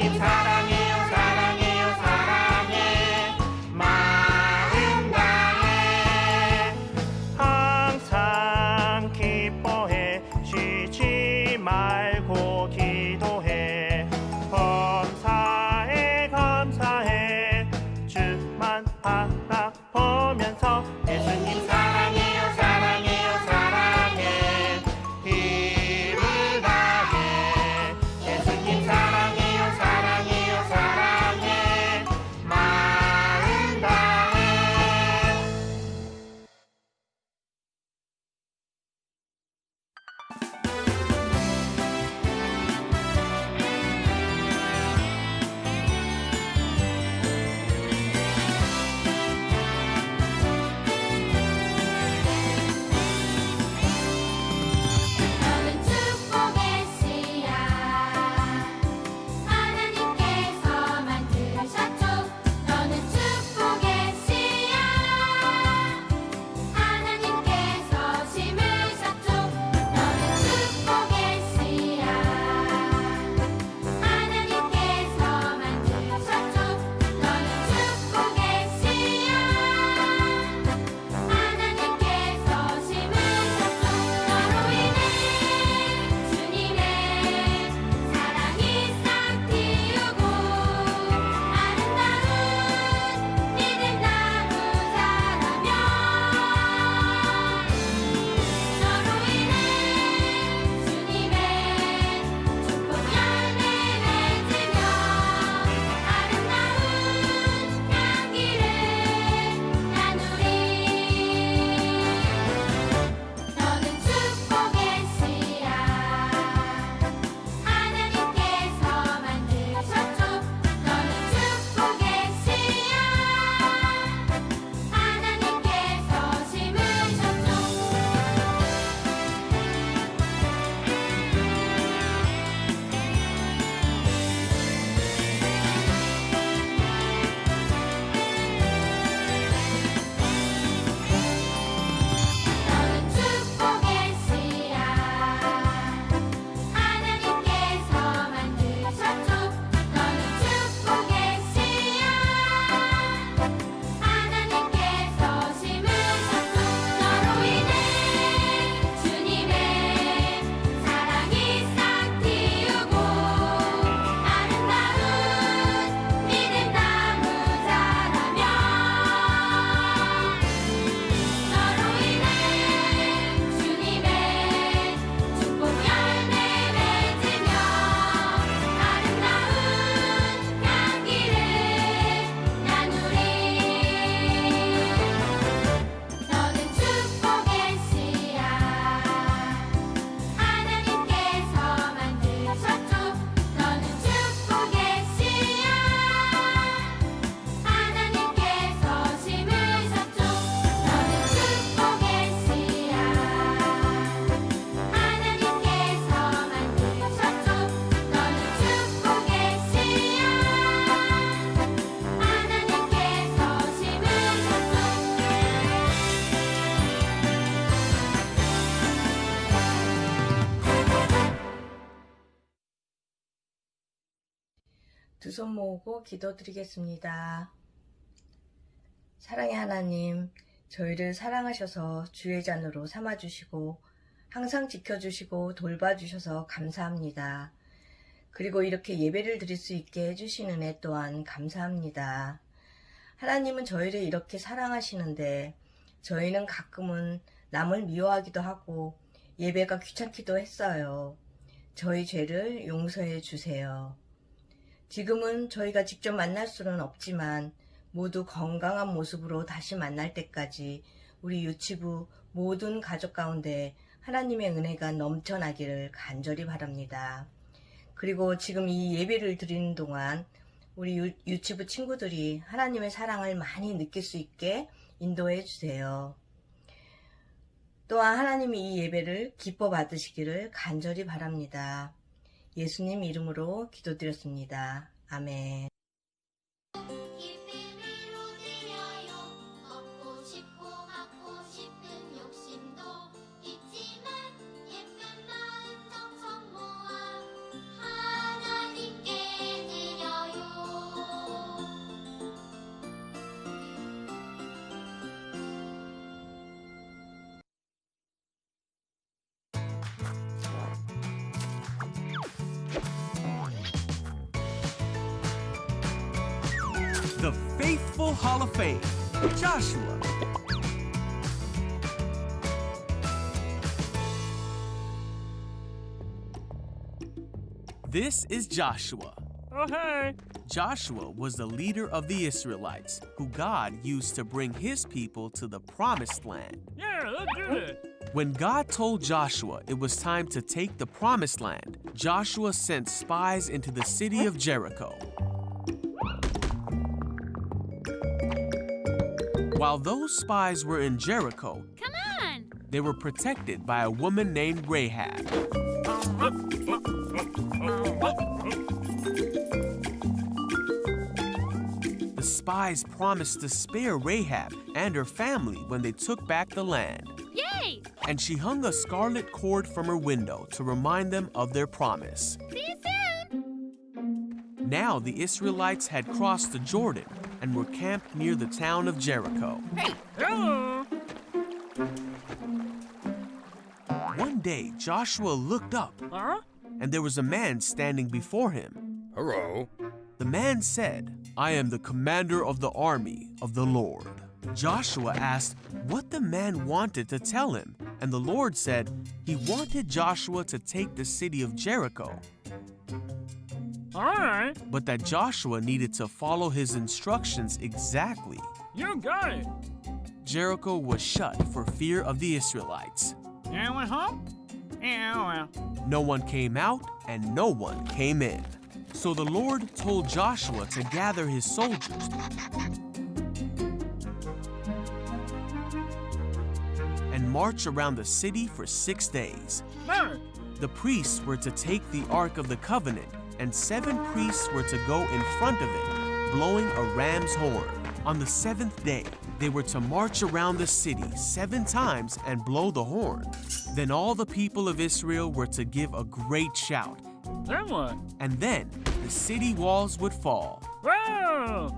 예수님 사랑해요 사랑해요 사랑해 마음 다해 항상 기뻐해 쉬지 말고 기도해 범사에 감사해 주만 바라보면서 예수님 사랑해요 사랑해요 사랑해 힘을 다해 예수님 사랑해요 사랑해요 사랑해 마음 다해 너는 축복의 씨앗 하나님께서 만드셨죠. 너는 축복의 씨앗 하나님께서 심으셨죠. 너는 축복의 씨앗 하나님께서 만드셨죠. 너는 축복의 씨앗 하나님께서 심으셨죠. 너로 인해 주님의 사랑이 싹 틔우고 아름다운 믿음 나무 자라며 너로 인해 주님의 축복 열매 맺으며 아름다운 향기를 나누리 너는 축복의 씨앗 하나님께서 만드셨죠. 너는 축복의 씨앗 하나님께서 심으셨죠. 너는 축복의 씨앗 하나님께서 만드셨죠. 너는 축복의 씨앗 하나님께서 심으셨죠. 너로 인해 주님의 사랑이 싹 틔우고 아름다운 믿음 나무 자라며 너로 인해 주님의 축복 열매 맺으며 아름다운 향기를 나누리 너는 축복의 씨앗 하나님께서 만드셨죠. 너는 축복의 씨앗 하나님께서 심으셨죠. 너는 축복의 씨앗 하나님께서 만드셨죠. 너는 축복의 씨앗 하나님께서 심으셨죠. 두 손 모으고 기도드리겠습니다. 사랑의 하나님, 저희를 사랑하셔서 주의 잔으로 삼아주시고 항상 지켜주시고 돌봐주셔서 감사합니다. 그리고 이렇게 예배를 드릴 수 있게 해주신 은혜 또한 감사합니다. 하나님은 저희를 이렇게 사랑하시는데 저희는 가끔은 남을 미워하기도 하고 예배가 귀찮기도 했어요. 저희 죄를 용서해 주세요. 지금은 저희가 직접 만날 수는 없지만 모두 건강한 모습으로 다시 만날 때까지 우리 유치부 모든 가족 가운데 하나님의 은혜가 넘쳐나기를 간절히 바랍니다. 그리고 지금 이 예배를 드리는 동안 우리 유치부 친구들이 하나님의 사랑을 많이 느낄 수 있게 인도해 주세요. 또한 하나님이 이 예배를 기뻐 받으시기를 간절히 바랍니다. 예수님 이름으로 기도드렸습니다. 아멘. 기쁨으로 되어요. 걷고 싶고 갖고 싶은 욕심도 있지만 예쁜 마음 정성 모아 하나님께 드려 the faithful Hall of Fame, Joshua. This is Joshua. Oh, hey. Joshua was the leader of the Israelites, who God used to bring his people to the promised land. Yeah, let's do it. When God told Joshua it was time to take the promised land, Joshua sent spies into the city of Jericho. While those spies were in Jericho, Come on! they were protected by a woman named Rahab. The spies promised to spare Rahab and her family when they took back the land. Yay! And she hung a scarlet cord from her window to remind them of their promise. See you soon! Now the Israelites had crossed the Jordan and were camped near the town of Jericho. Hello. One day, Joshua looked up, Huh? and there was a man standing before him. Hello. The man said, "I am the commander of the army of the Lord." Joshua asked what the man wanted to tell him, and the Lord said he wanted Joshua to take the city of Jericho, All right. but that Joshua needed to follow his instructions exactly. You got it. Jericho was shut for fear of the Israelites. Anyone home? Yeah, well. No one came out and no one came in. So the Lord told Joshua to gather his soldiers and march around the city for 6 days. Mary. The priests were to take the Ark of the Covenant, and 7 priests were to go in front of it, blowing a ram's horn. On the 7th day, they were to march around the city 7 times and blow the horn. Then all the people of Israel were to give a great shout, Then what? and then the city walls would fall. Whoa!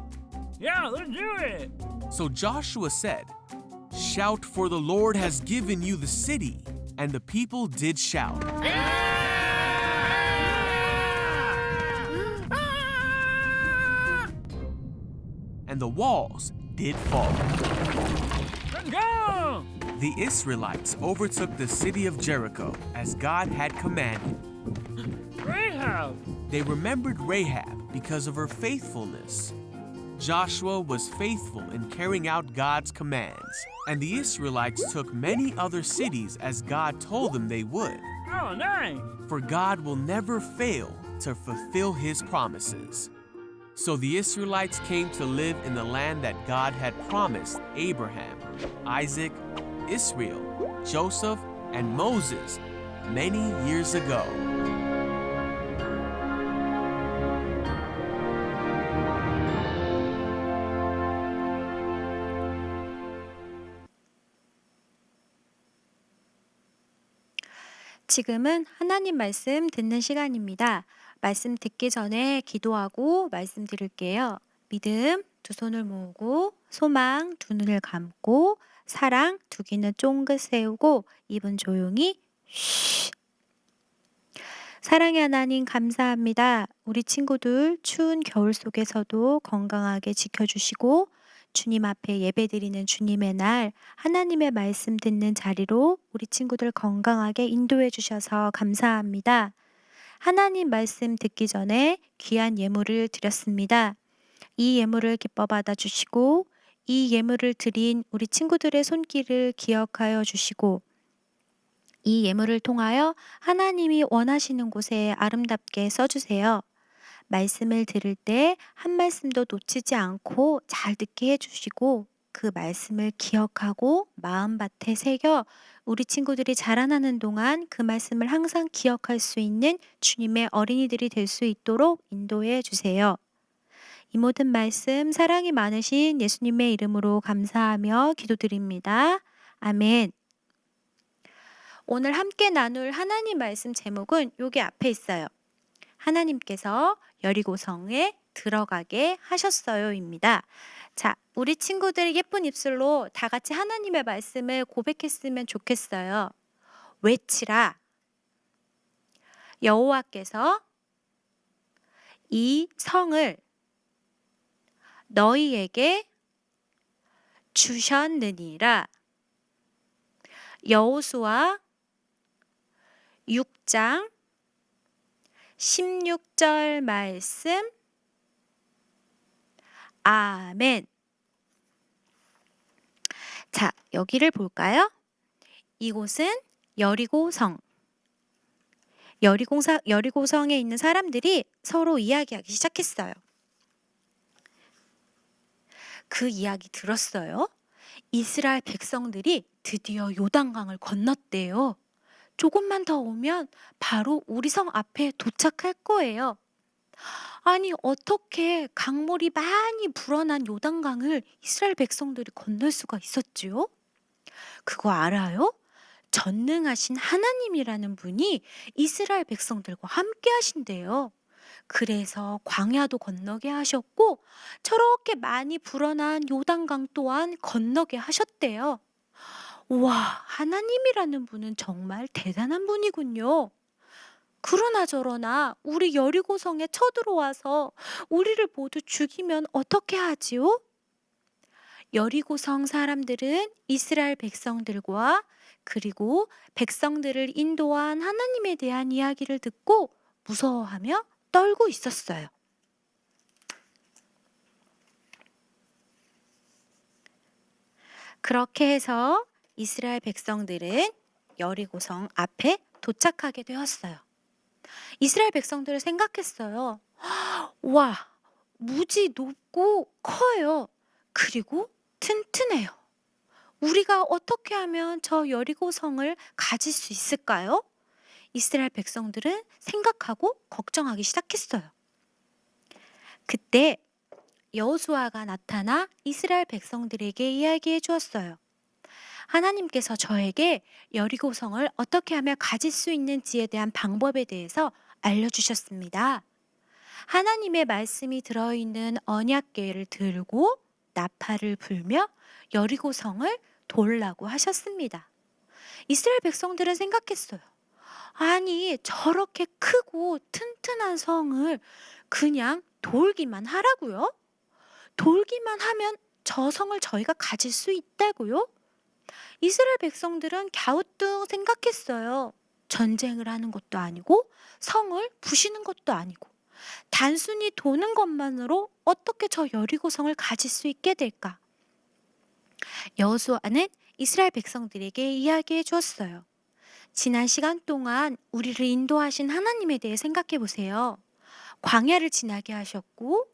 Yeah, let's do it. So Joshua said, "Shout, for the Lord has given you the city." And the people did shout. And the walls did fall. Let's go! The Israelites overtook the city of Jericho as God had commanded. Rahab. They remembered Rahab because of her faithfulness. Joshua was faithful in carrying out God's commands, and the Israelites took many other cities as God told them they would. Oh, nice. For God will never fail to fulfill his promises. So the Israelites came to live in the land that God had promised Abraham, Isaac, Israel, Joseph, and Moses many years ago. 지금은 하나님 말씀 듣는 시간입니다. 말씀 듣기 전에 기도하고 말씀 드릴게요. 믿음 두 손을 모으고, 소망 두 눈을 감고, 사랑 두 귀는 쫑긋 세우고, 입은 조용히 쉬. 사랑의 하나님 감사합니다. 우리 친구들 추운 겨울 속에서도 건강하게 지켜주시고, 주님 앞에 예배드리는 주님의 날 하나님의 말씀 듣는 자리로 우리 친구들 건강하게 인도해 주셔서 감사합니다. 하나님 말씀 듣기 전에 귀한 예물을 드렸습니다. 이 예물을 기뻐 받아 주시고, 이 예물을 드린 우리 친구들의 손길을 기억하여 주시고, 이 예물을 통하여 하나님이 원하시는 곳에 아름답게 써주세요. 말씀을 들을 때 한 말씀도 놓치지 않고 잘 듣게 해주시고, 그 말씀을 기억하고 마음밭에 새겨 우리 친구들이 자라나는 동안 그 말씀을 항상 기억할 수 있는 주님의 어린이들이 될 수 있도록 인도해 주세요. 이 모든 말씀 사랑이 많으신 예수님의 이름으로 감사하며 기도드립니다. 아멘. 오늘 함께 나눌 하나님 말씀 제목은 여기 앞에 있어요. 하나님께서 여리고성에 들어가게 하셨어요입니다. 자, 우리 친구들 예쁜 입술로 다 같이 하나님의 말씀을 고백했으면 좋겠어요. 외치라. 여호와께서 이 성을 너희에게 주셨느니라. 여호수아 6장 16절 말씀. 아멘. 자, 여기를 볼까요? 이곳은 여리고성. 여리고성에 있는 사람들이 서로 이야기하기 시작했어요. 그 이야기 들었어요? 이스라엘 백성들이 드디어 요단강을 건넜대요. 조금만 더 오면 바로 우리 성 앞에 도착할 거예요. 아니, 어떻게 강물이 많이 불어난 요단강을 이스라엘 백성들이 건널 수가 있었지요? 그거 알아요? 전능하신 하나님이라는 분이 이스라엘 백성들과 함께 하신대요. 그래서 광야도 건너게 하셨고 저렇게 많이 불어난 요단강 또한 건너게 하셨대요. 와, 하나님이라는 분은 정말 대단한 분이군요. 그러나 저러나 우리 여리고성에 쳐들어와서 우리를 모두 죽이면 어떻게 하지요? 여리고성 사람들은 이스라엘 백성들과 그리고 백성들을 인도한 하나님에 대한 이야기를 듣고 무서워하며 떨고 있었어요. 그렇게 해서 이스라엘 백성들은 여리고성 앞에 도착하게 되었어요. 이스라엘 백성들을 생각했어요. 와, 무지 높고 커요. 그리고 튼튼해요. 우리가 어떻게 하면 저 여리고성을 가질 수 있을까요? 이스라엘 백성들은 생각하고 걱정하기 시작했어요. 그때 여호수아가 나타나 이스라엘 백성들에게 이야기해 주었어요. 하나님께서 저에게 여리고성을 어떻게 하면 가질 수 있는지에 대한 방법에 대해서 알려주셨습니다. 하나님의 말씀이 들어있는 언약궤를 들고 나팔을 불며 여리고성을 돌라고 하셨습니다. 이스라엘 백성들은 생각했어요. 아니, 저렇게 크고 튼튼한 성을 그냥 돌기만 하라고요? 돌기만 하면 저 성을 저희가 가질 수 있다고요? 이스라엘 백성들은 갸우뚱 생각했어요. 전쟁을 하는 것도 아니고 성을 부시는 것도 아니고 단순히 도는 것만으로 어떻게 저 여리고성을 가질 수 있게 될까? 여호수아는 이스라엘 백성들에게 이야기해 주었어요. 지난 시간 동안 우리를 인도하신 하나님에 대해 생각해 보세요. 광야를 지나게 하셨고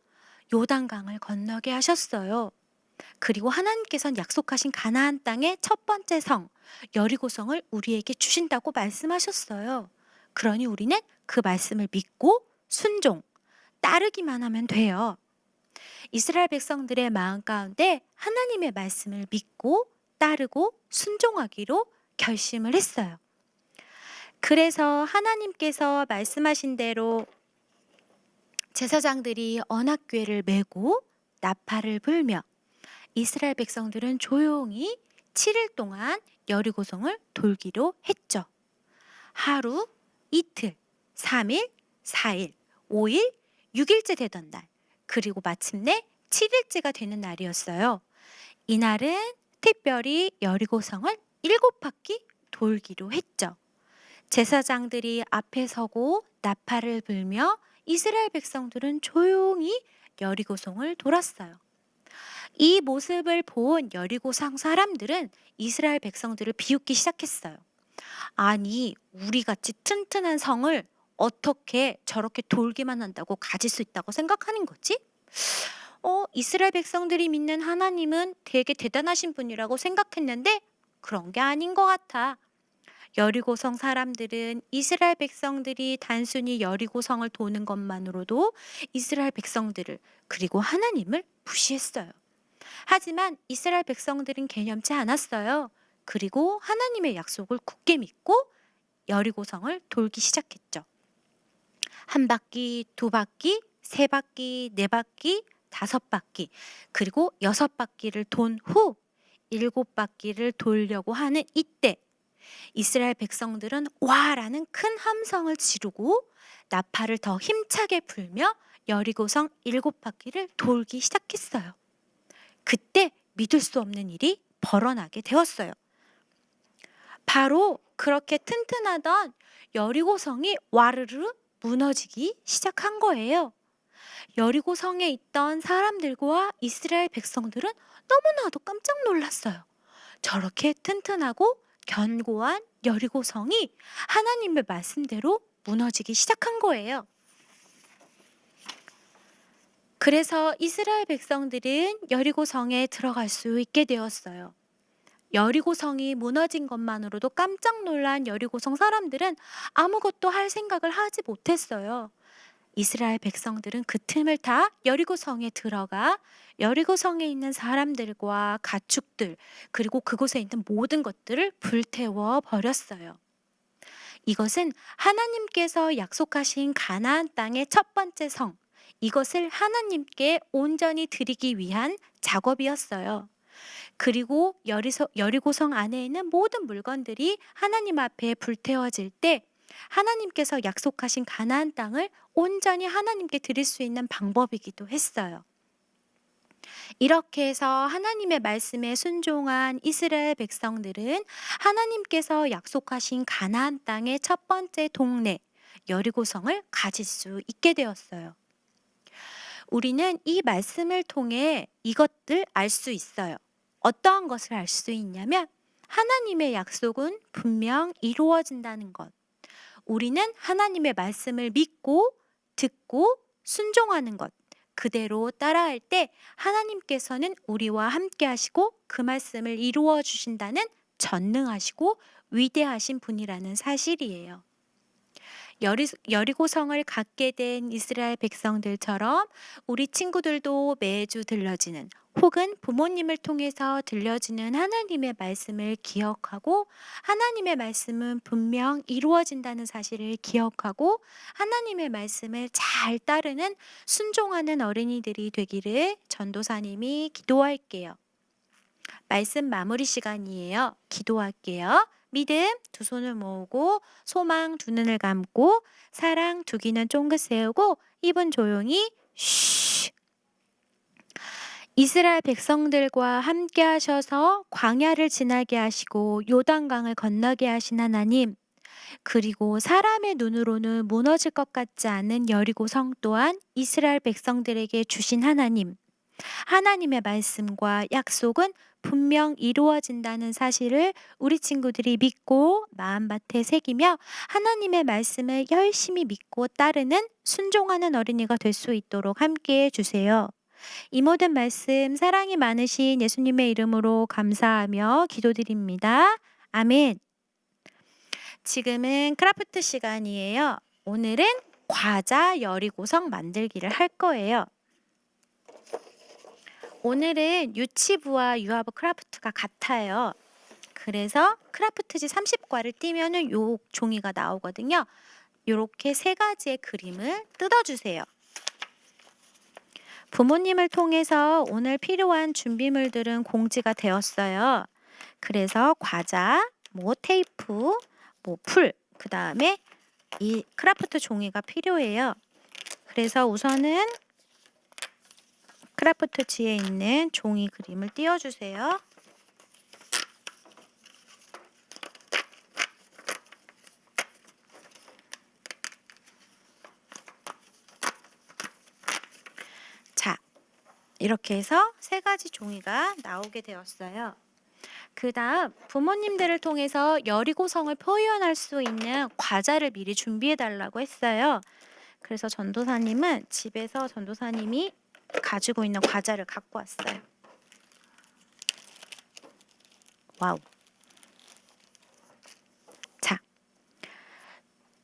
요단강을 건너게 하셨어요. 그리고 하나님께서는 약속하신 가나안 땅의 첫 번째 성 여리고성을 우리에게 주신다고 말씀하셨어요. 그러니 우리는 그 말씀을 믿고 순종, 따르기만 하면 돼요. 이스라엘 백성들의 마음 가운데 하나님의 말씀을 믿고 따르고 순종하기로 결심을 했어요. 그래서 하나님께서 말씀하신 대로 제사장들이 언약궤를 메고 나팔을 불며 이스라엘 백성들은 조용히 7일 동안 여리고성을 돌기로 했죠. 하루, 이틀, 3일, 4일, 5일, 6일째 되던 날, 그리고 마침내 7일째가 되는 날이었어요. 이날은 특별히 여리고성을 7바퀴 돌기로 했죠. 제사장들이 앞에 서고 나팔을 불며 이스라엘 백성들은 조용히 여리고성을 돌았어요. 이 모습을 본 여리고성 사람들은 이스라엘 백성들을 비웃기 시작했어요. 아니, 우리같이 튼튼한 성을 어떻게 저렇게 돌기만 한다고 가질 수 있다고 생각하는 거지? 이스라엘 백성들이 믿는 하나님은 되게 대단하신 분이라고 생각했는데 그런 게 아닌 것 같아. 여리고성 사람들은 이스라엘 백성들이 단순히 여리고성을 도는 것만으로도 이스라엘 백성들을 그리고 하나님을 무시했어요. 하지만 이스라엘 백성들은 개념치 않았어요. 그리고 하나님의 약속을 굳게 믿고 여리고성을 돌기 시작했죠. 1바퀴, 2바퀴, 3바퀴, 4바퀴, 5바퀴, 그리고 6바퀴를 돈 후 7바퀴를 돌려고 하는 이때 이스라엘 백성들은 와라는 큰 함성을 지르고 나팔을 더 힘차게 불며 여리고성 7바퀴를 돌기 시작했어요. 그때 믿을 수 없는 일이 벌어나게 되었어요. 바로 그렇게 튼튼하던 여리고성이 와르르 무너지기 시작한 거예요. 여리고성에 있던 사람들과 이스라엘 백성들은 너무나도 깜짝 놀랐어요. 저렇게 튼튼하고 견고한 여리고성이 하나님의 말씀대로 무너지기 시작한 거예요. 그래서 이스라엘 백성들은 여리고성에 들어갈 수 있게 되었어요. 여리고성이 무너진 것만으로도 깜짝 놀란 여리고성 사람들은 아무것도 할 생각을 하지 못했어요. 이스라엘 백성들은 그 틈을 타 여리고성에 들어가 여리고성에 있는 사람들과 가축들 그리고 그곳에 있는 모든 것들을 불태워 버렸어요. 이것은 하나님께서 약속하신 가나안 땅의 첫 번째 성, 이것을 하나님께 온전히 드리기 위한 작업이었어요. 그리고 여리고성 안에 있는 모든 물건들이 하나님 앞에 불태워질 때 하나님께서 약속하신 가나안 땅을 온전히 하나님께 드릴 수 있는 방법이기도 했어요. 이렇게 해서 하나님의 말씀에 순종한 이스라엘 백성들은 하나님께서 약속하신 가나안 땅의 첫 번째 동네 여리고성을 가질 수 있게 되었어요. 우리는 이 말씀을 통해 이것들 알 수 있어요. 어떠한 것을 알 수 있냐면 하나님의 약속은 분명 이루어진다는 것. 우리는 하나님의 말씀을 믿고 듣고 순종하는 것. 그대로 따라할 때 하나님께서는 우리와 함께 하시고 그 말씀을 이루어 주신다는 전능하시고 위대하신 분이라는 사실이에요. 여리고성을 갖게 된 이스라엘 백성들처럼 우리 친구들도 매주 들려지는 혹은 부모님을 통해서 들려지는 하나님의 말씀을 기억하고 하나님의 말씀은 분명 이루어진다는 사실을 기억하고 하나님의 말씀을 잘 따르는 순종하는 어린이들이 되기를 전도사님이 기도할게요. 말씀 마무리 시간이에요. 기도할게요. 믿음 두 손을 모으고 소망 두 눈을 감고 사랑 두 귀는 쫑긋 세우고 입은 조용히 쉬. 이스라엘 백성들과 함께 하셔서 광야를 지나게 하시고 요단강을 건너게 하신 하나님, 그리고 사람의 눈으로는 무너질 것 같지 않은 여리고성 또한 이스라엘 백성들에게 주신 하나님, 하나님의 말씀과 약속은 분명 이루어진다는 사실을 우리 친구들이 믿고 마음밭에 새기며 하나님의 말씀을 열심히 믿고 따르는 순종하는 어린이가 될 수 있도록 함께해 주세요. 이 모든 말씀 사랑이 많으신 예수님의 이름으로 감사하며 기도드립니다. 아멘. 지금은 크라프트 시간이에요. 오늘은 과자 여리고성 만들기를 할 거예요. 오늘은 유치부와 유아부 크라프트가 같아요. 그래서 크라프트지 30과를 띄면은 요 종이가 나오거든요. 요렇게 3가지의 그림을 뜯어주세요. 부모님을 통해서 오늘 필요한 준비물들은 공지가 되었어요. 그래서 과자, 테이프, 풀, 그 다음에 이 크라프트 종이가 필요해요. 그래서 우선은 크라프트지에 있는 종이 그림을 띄워주세요. 자, 이렇게 해서 3가지 종이가 나오게 되었어요. 그 다음 부모님들을 통해서 여리고성을 표현할 수 있는 과자를 미리 준비해 달라고 했어요. 그래서 전도사님은 집에서 전도사님이 가지고 있는 과자를 갖고 왔어요. 와우. 자,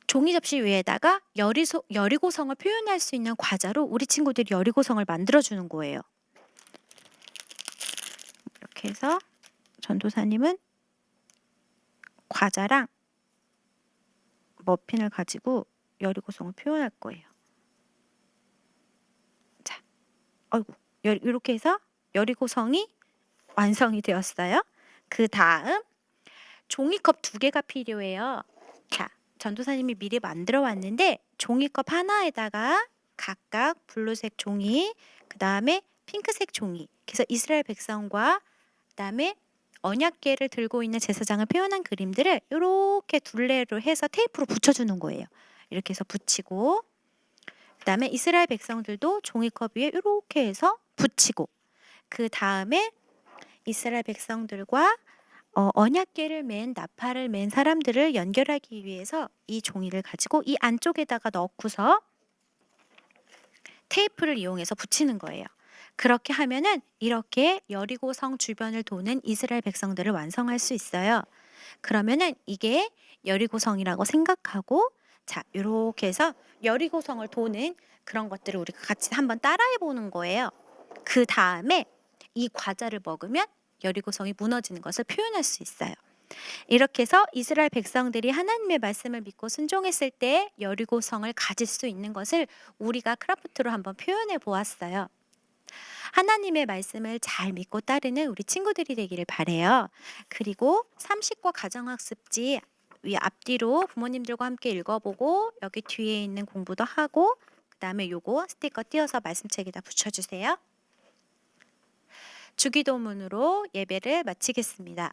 종이 접시 위에다가 여리고성을 표현할 수 있는 과자로 우리 친구들이 여리고성을 만들어주는 거예요. 이렇게 해서 전도사님은 과자랑 머핀을 가지고 여리고성을 표현할 거예요. 자, 아이고, 이렇게 해서 여리고성이 완성이 되었어요. 그 다음 종이컵 2개가 필요해요. 자, 전도사님이 미리 만들어 왔는데 종이컵 하나에다가 각각 블루색 종이, 그 다음에 핑크색 종이. 그래서 이스라엘 백성과 그 다음에 언약궤를 들고 있는 제사장을 표현한 그림들을 이렇게 둘레로 해서 테이프로 붙여주는 거예요. 이렇게 해서 붙이고, 그 다음에 이스라엘 백성들도 종이컵 위에 이렇게 해서 붙이고, 그 다음에 이스라엘 백성들과 언약궤를 맨 나팔을 맨 사람들을 연결하기 위해서 이 종이를 가지고 이 안쪽에다가 넣고서 테이프를 이용해서 붙이는 거예요. 그렇게 하면은 이렇게 여리고성 주변을 도는 이스라엘 백성들을 완성할 수 있어요. 그러면은 이게 여리고성이라고 생각하고, 자, 이렇게 해서 여리고성을 도는 그런 것들을 우리가 같이 한번 따라해 보는 거예요. 그 다음에 이 과자를 먹으면 여리고성이 무너지는 것을 표현할 수 있어요. 이렇게 해서 이스라엘 백성들이 하나님의 말씀을 믿고 순종했을 때 여리고성을 가질 수 있는 것을 우리가 크라프트로 한번 표현해 보았어요. 하나님의 말씀을 잘 믿고 따르는 우리 친구들이 되기를 바래요. 그리고 30과 가정학습지 위 앞뒤로 부모님들과 함께 읽어보고 여기 뒤에 있는 공부도 하고, 그 다음에 요거 스티커 띄어서 말씀책에다 붙여주세요. 주기도문으로 예배를 마치겠습니다.